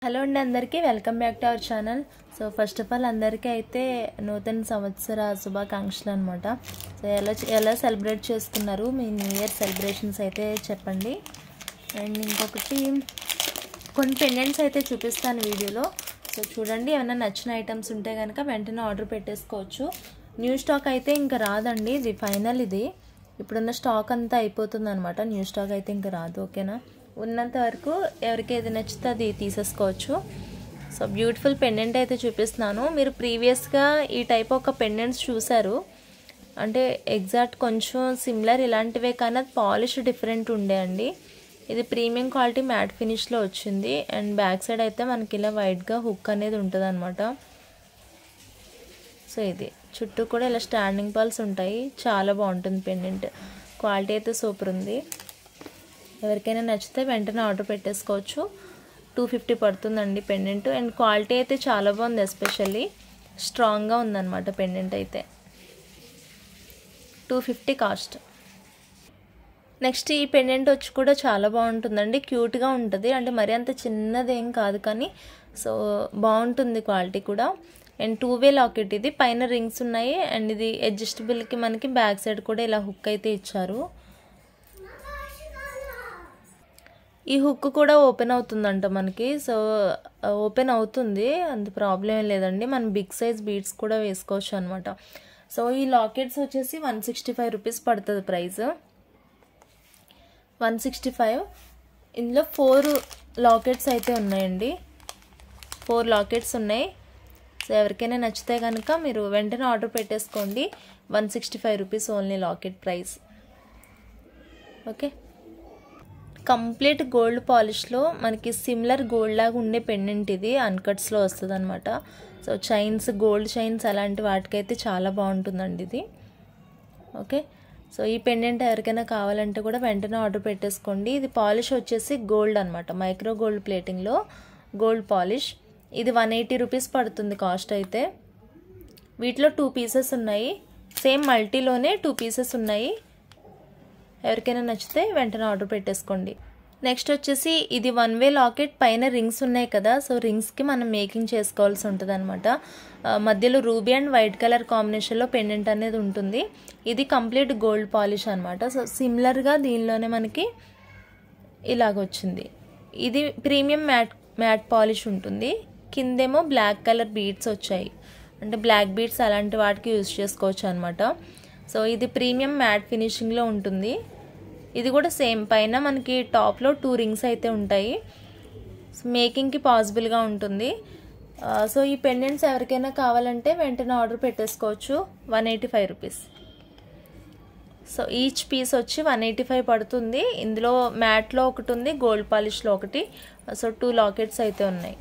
Hello అండి అందరికీ welcome back to our channel. So first of all అందరికీ అయితే నూతన సంవత్సర శుభాకాంక్షలు అనమాట. సో ఎలా సెలబ్రేట్ చేసుకున్నారు, మీ న్యూ ఇయర్ సెలబ్రేషన్స్ అయితే చెప్పండి. అండ్ ఇంకొకటి కొన్ని పెండెంట్స్ అయితే చూపిస్తాను వీడియోలో. సో చూడండి, ఏమైనా నచ్చిన ఐటమ్స్ ఉంటే కనుక వెంటనే ఆర్డర్ పెట్టేసుకోవచ్చు. న్యూ స్టాక్ అయితే ఇంకా రాదండి, ఇది ఫైనల్. ఇది ఇప్పుడున్న స్టాక్ అంతా అయిపోతుంది అనమాట. న్యూ స్టాక్ అయితే ఇంకా రాదు. ఓకేనా, ఉన్నంత వరకు ఎవరికి ఏది నచ్చితే అది తీసేసుకోవచ్చు. సో బ్యూటిఫుల్ పెండెంట్ అయితే చూపిస్తున్నాను. మీరు ప్రీవియస్గా ఈ టైప్ ఒక పెండెంట్స్ చూసారు అంటే ఎగ్జాక్ట్ కొంచెం సిమిలర్ ఇలాంటివే, కానీ అది పాలిష్ డిఫరెంట్ ఉండే అండి. ఇది ప్రీమియం క్వాలిటీ మ్యాట్ ఫినిష్లో వచ్చింది. అండ్ బ్యాక్ సైడ్ అయితే మనకి ఇలా వైట్గా హుక్ అనేది ఉంటుంది అనమాట. సో ఇది చుట్టూ కూడా ఇలా స్టాండింగ్ పాల్స్ ఉంటాయి. చాలా బాగుంటుంది పెండెంట్, క్వాలిటీ అయితే సూపర్ ఉంది. ఎవరికైనా నచ్చితే వెంటనే ఆర్డర్ పెట్టేసుకోవచ్చు. 250 పడుతుందండి పెండెంట్. అండ్ క్వాలిటీ అయితే చాలా బాగుంది, ఎస్పెషల్లీ స్ట్రాంగ్గా ఉందన్నమాట పెండెంట్ అయితే. 250 కాస్ట్. నెక్స్ట్ ఈ పెండెంట్ వచ్చి కూడా చాలా బాగుంటుందండి, క్యూట్గా ఉంటుంది. అంటే మరీ అంత చిన్నదేం కాదు, కానీ సో బాగుంటుంది క్వాలిటీ కూడా. అండ్ 2-వే లాకెట్ ఇది, పైన రింగ్స్ ఉన్నాయి. అండ్ ఇది అడ్జస్టబుల్కి మనకి బ్యాక్ సైడ్ కూడా ఇలా హుక్ అయితే ఇచ్చారు. ఈ హుక్ కూడా ఓపెన్ అవుతుందంట మనకి. సో ఓపెన్ అవుతుంది, అంత ప్రాబ్లం ఏం లేదండి. మనం బిగ్ సైజ్ బీడ్స్ కూడా వేసుకోవచ్చు అనమాట. సో ఈ లాకెట్స్ వచ్చేసి 165 రూపీస్ పడుతుంది ప్రైస్. 165. ఇందులో 4 లాకెట్స్ అయితే ఉన్నాయండి. 4 లాకెట్స్ ఉన్నాయి. సో ఎవరికైనా నచ్చితే కనుక మీరు వెంటనే ఆర్డర్ పెట్టేసుకోండి. 165 rupees only locket price. Okay, complete gold పాలిష్లో మనకి సిమిలర్ గోల్డ్ లాగా ఉండే పెండెంట్ ఇది. అన్కట్స్లో వస్తుంది అనమాట. సో చైన్స్, గోల్డ్ చైన్స్ అలాంటి వాటికైతే చాలా బాగుంటుందండి ఇది. ఓకే, సో ఈ పెండెంట్ ఎవరికైనా కావాలంటే కూడా వెంటనే ఆర్డర్ పెట్టేసుకోండి. ఇది పాలిష్ వచ్చేసి గోల్డ్ అనమాట, మైక్రో గోల్డ్ ప్లేటింగ్లో గోల్డ్ పాలిష్. ఇది 180 రూపీస్ పడుతుంది కాస్ట్ అయితే. వీటిలో 2 పీసెస్ ఉన్నాయి, సేమ్ మల్టీలోనే 2 పీసెస్ ఉన్నాయి. ఎవరికైనా నచ్చితే వెంటనే ఆర్డర్ పెట్టేసుకోండి. నెక్స్ట్ వచ్చేసి ఇది 1-వే లాకెట్, పైన రింగ్స్ ఉన్నాయి కదా. సో రింగ్స్కి మనం మేకింగ్ చేసుకోవాల్సి ఉంటుంది అనమాట. మధ్యలో రూబీ అండ్ వైట్ కలర్ కాంబినేషన్లో పెండెంట్ అనేది ఉంటుంది. ఇది కంప్లీట్ గోల్డ్ పాలిష్ అనమాట. సో సిమిలర్గా దీనిలోనే మనకి ఇలాగొచ్చింది. ఇది ప్రీమియం మ్యాట్ పాలిష్ ఉంటుంది. కిందేమో బ్లాక్ కలర్ బీడ్స్ వచ్చాయి, అంటే బ్లాక్ బీడ్స్ అలాంటి వాటికి యూజ్ చేసుకోవచ్చు అనమాట. సో ఇది ప్రీమియం మ్యాట్ ఫినిషింగ్లో ఉంటుంది. ఇది కూడా సేమ్, పైన మనకి టాప్లో 2 రింగ్స్ అయితే ఉంటాయి. మేకింగ్కి పాసిబుల్గా ఉంటుంది. సో ఈ పెండెంట్స్ ఎవరికైనా కావాలంటే వెంటనే ఆర్డర్ పెట్టేసుకోవచ్చు. 185 రూపీస్. సో ఈచ్ పీస్ వచ్చి 185 పడుతుంది. ఇందులో మ్యాట్లో ఒకటి ఉంది, గోల్డ్ పాలిష్లో ఒకటి. సో 2 లాకెట్స్ అయితే ఉన్నాయి.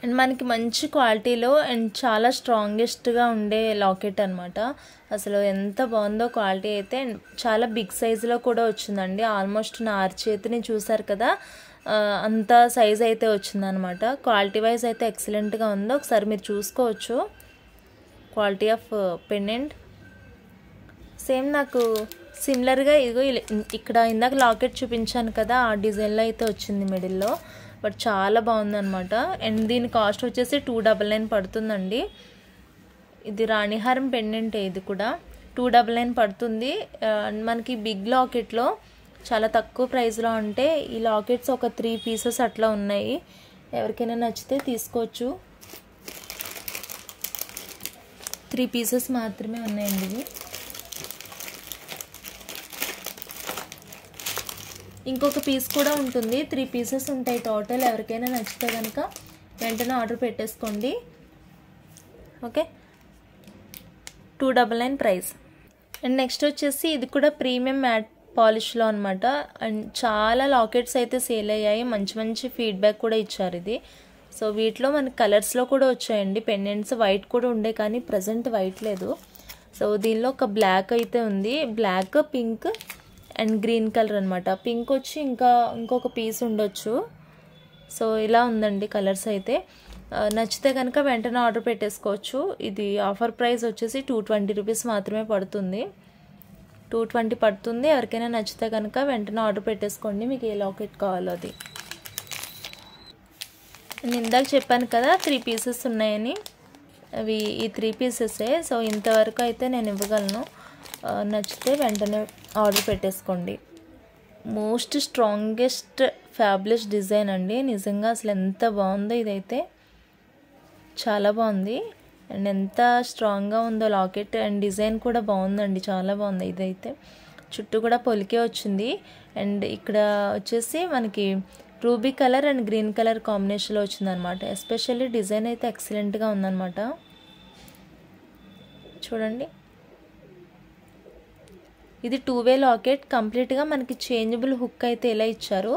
అండ్ మనకి మంచి క్వాలిటీలో అండ్ చాలా స్ట్రాంగెస్ట్గా ఉండే లాకెట్ అనమాట. అసలు ఎంత బాగుందో క్వాలిటీ అయితే. చాలా బిగ్ సైజులో కూడా వచ్చిందండి. ఆల్మోస్ట్ నా అరచేతిని చూసారు కదా, అంత సైజ్ అయితే వచ్చిందనమాట. క్వాలిటీ వైజ్ అయితే ఎక్సలెంట్గా ఉందో, ఒకసారి మీరు చూసుకోవచ్చు క్వాలిటీ ఆఫ్ పెండెంట్. సేమ్ నాకు సిమిలర్గా ఇదిగో ఇక్కడ ఇందాక లాకెట్ చూపించాను కదా, ఆ డిజైన్లో అయితే వచ్చింది మిడిల్లో. బట్ చాలా బాగుందన్నమాట. అండ్ దీని కాస్ట్ వచ్చేసి 299 పడుతుందండి. ఇది రాణిహారం పెండెంట్, ఇది కూడా 299 పడుతుంది. మనకి బిగ్ లాకెట్లో చాలా తక్కువ ప్రైస్లో ఉంటే ఈ లాకెట్స్ ఒక 3 పీసెస్ అట్లా ఉన్నాయి. ఎవరికైనా నచ్చితే తీసుకోవచ్చు. 3 పీసెస్ మాత్రమే ఉన్నాయండి ఇవి. ఇంకొక పీస్ కూడా ఉంటుంది, 3 పీసెస్ ఉంటాయి టోటల్. ఎవరికైనా నచ్చితే కనుక వెంటనే ఆర్డర్ పెట్టేసుకోండి. Okay, 299 price. అండ్ నెక్స్ట్ వచ్చేసి ఇది కూడా ప్రీమియం మ్యాట్ పాలిష్లో అనమాట. అండ్ చాలా లాకెట్స్ అయితే సేల్ అయ్యాయి, మంచి మంచి ఫీడ్బ్యాక్ కూడా ఇచ్చారు ఇది. సో వీటిలో మనకి కలర్స్లో కూడా వచ్చాయండి పెండెంట్స్. వైట్ కూడా ఉండే, కానీ ప్రజెంట్ వైట్ లేదు. సో దీనిలో ఒక బ్లాక్ అయితే ఉంది, black, pink and green colour అనమాట. పింక్ వచ్చి ఇంకొక పీస్ ఉండొచ్చు. సో ఇలా ఉందండి కలర్స్ అయితే. నచ్చితే కనుక వెంటనే ఆర్డర్ పెట్టేసుకోవచ్చు. ఇది ఆఫర్ ప్రైస్ వచ్చేసి 220 రూపీస్ మాత్రమే పడుతుంది. 220 పడుతుంది. ఎవరికైనా నచ్చితే కనుక వెంటనే ఆర్డర్ పెట్టేసుకోండి, మీకు ఏ లాకెట్ కావాలో అది. నేను ఇందాక చెప్పాను కదా 3 పీసెస్ ఉన్నాయని, అవి ఈ 3 పీసెసే. సో ఇంతవరకు అయితే నేను ఇవ్వగలను. నచ్చితే వెంటనే ఆర్డర్ పెట్టేసుకోండి. మోస్ట్ స్ట్రాంగెస్ట్ ఫ్యాబ్లెస్ డిజైన్ అండి. నిజంగా అసలు ఎంత బాగుందో ఇదైతే, చాలా బాగుంది. అండ్ ఎంత స్ట్రాంగ్గా ఉందో లాకెట్, అండ్ డిజైన్ కూడా బాగుందండి, చాలా బాగుంది. ఇదైతే చుట్టూ కూడా పొలికే వచ్చింది. అండ్ ఇక్కడ వచ్చేసి మనకి ruby colour and green colour కాంబినేషన్లో వచ్చిందనమాట. ఎస్పెషల్లీ డిజైన్ అయితే ఎక్సలెంట్గా ఉందన్నమాట. చూడండి, ఇది 2-వే లాకెట్. కంప్లీట్గా మనకి చేంజబుల్ హుక్ అయితే ఇలా ఇచ్చారు.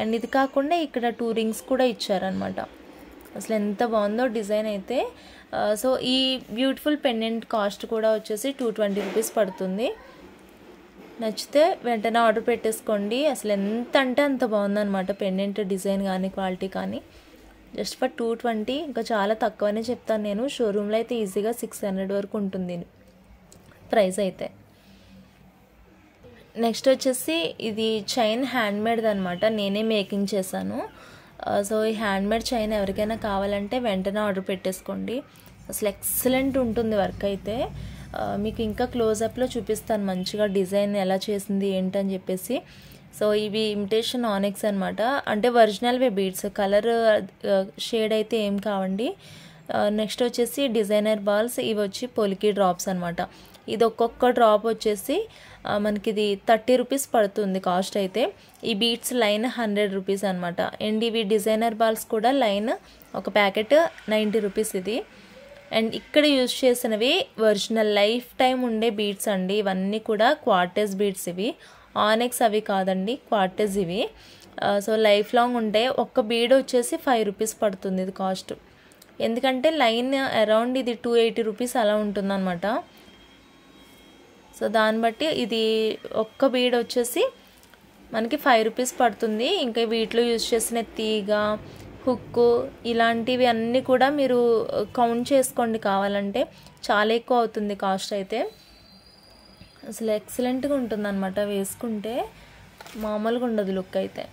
అండ్ ఇది కాకుండా ఇక్కడ 2 రింగ్స్ కూడా ఇచ్చారనమాట. అసలు ఎంత బాగుందో డిజైన్ అయితే. సో ఈ బ్యూటిఫుల్ పెండెంట్ కాస్ట్ కూడా వచ్చేసి 220 రూపీస్ పడుతుంది. నచ్చితే వెంటనే ఆర్డర్ పెట్టేసుకోండి. అసలు ఎంత అంటే అంత బాగుందన్నమాట పెండెంట్ డిజైన్ కానీ క్వాలిటీ కానీ. జస్ట్ ఫర్ 220, ఇంకా చాలా తక్కువనే చెప్తాను నేను. షోరూంలో అయితే ఈజీగా 600 వరకు ఉంటుంది ప్రైస్ అయితే. నెక్స్ట్ వచ్చేసి ఇది చైన్ హ్యాండ్మేడ్ అనమాట, నేనే మేకింగ్ చేశాను. సో ఈ హ్యాండ్మేడ్ చైన్ ఎవరికైనా కావాలంటే వెంటనే ఆర్డర్ పెట్టేసుకోండి. అసలు ఎక్సలెంట్ ఉంటుంది వర్క్ అయితే. మీకు ఇంకా క్లోజప్లో చూపిస్తాను మంచిగా డిజైన్ ఎలా చేసింది ఏంటని చెప్పేసి. సో ఇవి ఇమిటేషన్ ఆనిక్స్ అనమాట, అంటే ఒరిజినల్వే బీడ్స్, కలర్ షేడ్ అయితే ఏం కావండి. నెక్స్ట్ వచ్చేసి డిజైనర్ బాల్స్, ఇవి వచ్చి పొలికి డ్రాప్స్ అనమాట. ఇది ఒక్కొక్క డ్రాప్ వచ్చేసి మనకి ఇది 30 రూపీస్ పడుతుంది కాస్ట్ అయితే. ఈ బీడ్స్ లైన్ 100 రూపీస్ అనమాట. అండ్ ఇవి డిజైనర్ బాల్స్ కూడా లైన్ ఒక ప్యాకెట్ 90 రూపీస్ ఇది. అండ్ ఇక్కడ యూజ్ చేసినవి ఒరిజినల్ లైఫ్ టైం ఉండే బీడ్స్ అండి. ఇవన్నీ కూడా క్వార్టర్స్ బీడ్స్, ఇవి ఆనెక్స్ అవి కాదండి, క్వార్టర్స్ ఇవి. సో లైఫ్ లాంగ్ ఉంటాయి. ఒక్క బీడ్ వచ్చేసి 5 రూపీస్ పడుతుంది ఇది కాస్ట్. ఎందుకంటే లైన్ అరౌండ్ ఇది 280 రూపీస్ అలా ఉంటుందన్నమాట. సో దాన్ని బట్టి ఇది ఒక్క బీడ్ వచ్చేసి మనకి 5 రూపీస్ పడుతుంది. ఇంకా వీటిలో యూజ్ చేసిన తీగ, హుక్, ఇలాంటివి అన్నీ కూడా మీరు కౌంట్ చేసుకోండి కావాలంటే. చాలా ఎక్కువ అవుతుంది కాస్ట్ అయితే. అసలు ఎక్సలెంట్గా ఉంటుంది అనమాట, వేసుకుంటే మామూలుగా ఉండదు లుక్ అయితే.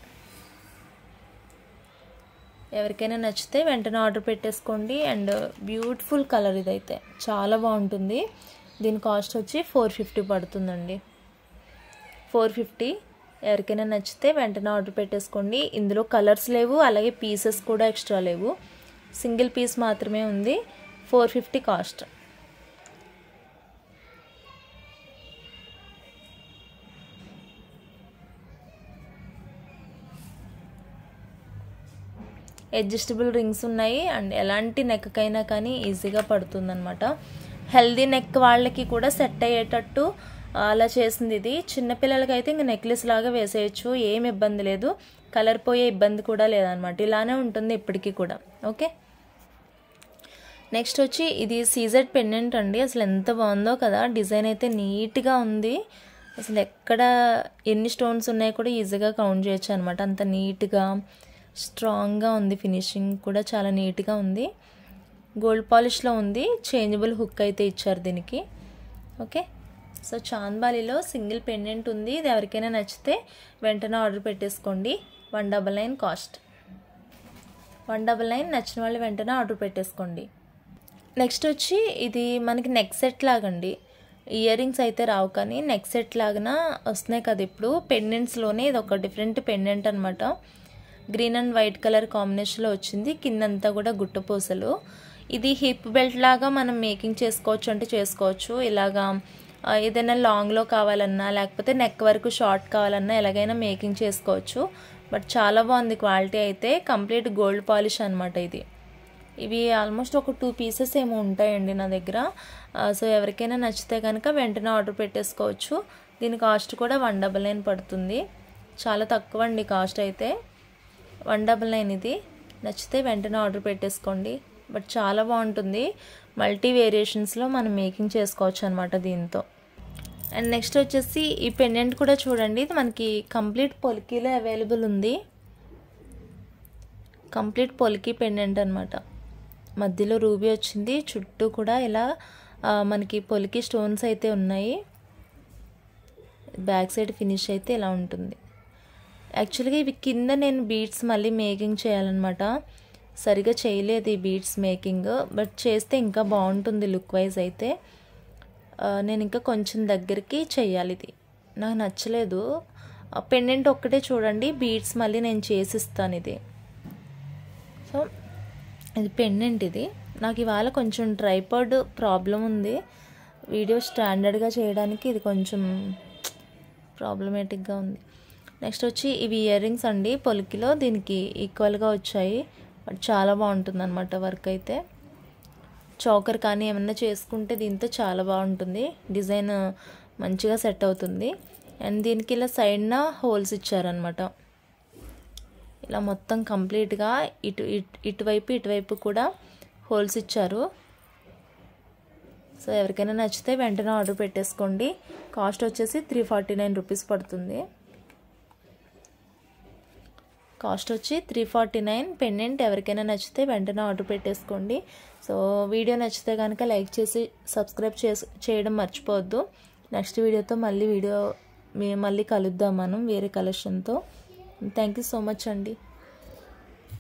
ఎవరికైనా నచ్చితే వెంటనే ఆర్డర్ పెట్టేసుకోండి. అండ్ బ్యూటిఫుల్ కలర్ ఇదైతే చాలా బాగుంటుంది. దీని కాస్ట్ వచ్చి 450 పడుతుందండి, 450. ఎవరికైనా నచ్చితే వెంటనే ఆర్డర్ పెట్టేసుకోండి. ఇందులో కలర్స్ లేవు, అలాగే పీసెస్ కూడా ఎక్స్ట్రా లేవు, సింగిల్ పీస్ మాత్రమే ఉంది. 450 కాస్ట్. అడ్జస్టబుల్ రింగ్స్ ఉన్నాయి. అండ్ ఎలాంటి నెక్కకైనా కానీ ఈజీగా పడుతుందన్నమాట. హెల్దీ నెక్ వాళ్ళకి కూడా సెట్ అయ్యేటట్టు అలా చేసింది ఇది. చిన్నపిల్లలకి అయితే ఇంకా నెక్లెస్ లాగా వేసేయచ్చు, ఏం ఇబ్బంది లేదు. కలర్ పోయే ఇబ్బంది కూడా లేదనమాట, ఇలానే ఉంటుంది ఇప్పటికీ కూడా. ఓకే, నెక్స్ట్ వచ్చి ఇది సీజెడ్ పెండెంట్ అండి. అసలు ఎంత బాగుందో కదా, డిజైన్ అయితే నీట్గా ఉంది. అసలు ఎక్కడ ఎన్ని స్టోన్స్ ఉన్నాయో కూడా ఈజీగా కౌంట్ చేయొచ్చు అనమాట, అంత నీట్గా స్ట్రాంగ్గా ఉంది. ఫినిషింగ్ కూడా చాలా నీట్గా ఉంది. గోల్డ్ పాలిష్లో ఉంది. చేంజబుల్ హుక్ అయితే ఇచ్చారు దీనికి. ఓకే, సో చాంద్బాలిలో సింగిల్ పెండెంట్ ఉంది. ఇది ఎవరికైనా నచ్చితే వెంటనే ఆర్డర్ పెట్టేసుకోండి. 199 కాస్ట్. 199 నచ్చిన వాళ్ళు వెంటనే ఆర్డర్ పెట్టేసుకోండి. నెక్స్ట్ వచ్చి ఇది మనకి నెక్ సెట్ లాగండి. ఇయర్ రింగ్స్ అయితే రావు కానీ నెక్ సెట్ లాగా వస్తున్నాయి కదా ఇప్పుడు పెండెంట్స్లోనే. ఇది ఒక డిఫరెంట్ పెండెంట్ అనమాట. గ్రీన్ అండ్ వైట్ కలర్ కాంబినేషన్లో వచ్చింది. కిందంతా కూడా గుట్టపూసలు. ఇది హిప్ బెల్ట్ లాగా మనం మేకింగ్ చేసుకోవచ్చు అంటే చేసుకోవచ్చు. ఇలాగా ఏదైనా లాంగ్లో కావాలన్నా, లేకపోతే నెక్ వరకు షార్ట్ కావాలన్నా ఎలాగైనా మేకింగ్ చేసుకోవచ్చు. బట్ చాలా బాగుంది క్వాలిటీ అయితే. కంప్లీట్ గోల్డ్ పాలిష్ అనమాట ఇది. ఇవి ఆల్మోస్ట్ ఒక 2 పీసెస్ ఏమో ఉంటాయండి నా దగ్గర. సో ఎవరికైనా నచ్చితే కనుక వెంటనే ఆర్డర్ పెట్టేసుకోవచ్చు. దీని కాస్ట్ కూడా 199 పడుతుంది. చాలా తక్కువ అండి కాస్ట్ అయితే. 199 ఇది. నచ్చితే వెంటనే ఆర్డర్ పెట్టేసుకోండి. బట్ చాలా బాగుంటుంది. మల్టీ వేరియేషన్స్లో మనం మేకింగ్ చేసుకోవచ్చు అనమాట దీంతో. అండ్ నెక్స్ట్ వచ్చేసి ఈ పెండెంట్ కూడా చూడండి. ఇది మనకి కంప్లీట్ పొలికీలో అవైలబుల్ ఉంది. కంప్లీట్ పొలికీ పెండెంట్ అనమాట. మధ్యలో రూబీ వచ్చింది, చుట్టూ కూడా ఇలా మనకి పొలికీ స్టోన్స్ అయితే ఉన్నాయి. బ్యాక్ సైడ్ ఫినిష్ అయితే ఇలా ఉంటుంది. యాక్చువల్గా ఇవి కింద నేను బీడ్స్ మళ్ళీ మేకింగ్ చేయాలన్నమాట. సరిగా చేయలేదు ఈ బీడ్స్ మేకింగ్, బట్ చేస్తే ఇంకా బాగుంటుంది లుక్ వైజ్ అయితే. నేను ఇంకా కొంచెం దగ్గరికి చెయ్యాలి. ఇది నాకు నచ్చలేదు. పెండెంట్ ఒక్కటే చూడండి, బీడ్స్ మళ్ళీ నేను చేసిస్తాను ఇది. సో ఇది పెండెంట్. ఇది నాకు ఇవాళ కొంచెం ట్రైపాడ్ ప్రాబ్లం ఉంది, వీడియో స్టాండర్డ్గా చేయడానికి ఇది కొంచెం ప్రాబ్లమేటిక్గా ఉంది. నెక్స్ట్ వచ్చి ఇవి ఇయర్ రింగ్స్ అండి, పొలికిలో దీనికి ఈక్వల్గా వచ్చాయి. బట్ చాలా బాగుంటుంది అనమాట వర్క్ అయితే. చౌకర్ కానీ ఏమన్నా చేసుకుంటే దీంతో చాలా బాగుంటుంది, డిజైన్ మంచిగా సెట్ అవుతుంది. అండ్ దీనికి ఇలా సైడ్న హోల్స్ ఇచ్చారనమాట. ఇలా మొత్తం కంప్లీట్గా ఇటువైపు కూడా హోల్స్ ఇచ్చారు. సో ఎవరికైనా నచ్చితే వెంటనే ఆర్డర్ పెట్టేసుకోండి. కాస్ట్ వచ్చేసి 349 రూపీస్ పడుతుంది. కాస్ట్ వచ్చి 349 పెండెంట్. ఎవరికైనా నచ్చితే వెంటనే ఆర్డర్ పెట్టేసుకోండి. సో వీడియో నచ్చితే కనుక లైక్ చేసి సబ్స్క్రైబ్ చేయడం మర్చిపోవద్దు. నెక్స్ట్ వీడియోతో మళ్ళీ కలుద్దాం మనం వేరే కలెక్షన్తో. థ్యాంక్ యూ సో మచ్ అండి.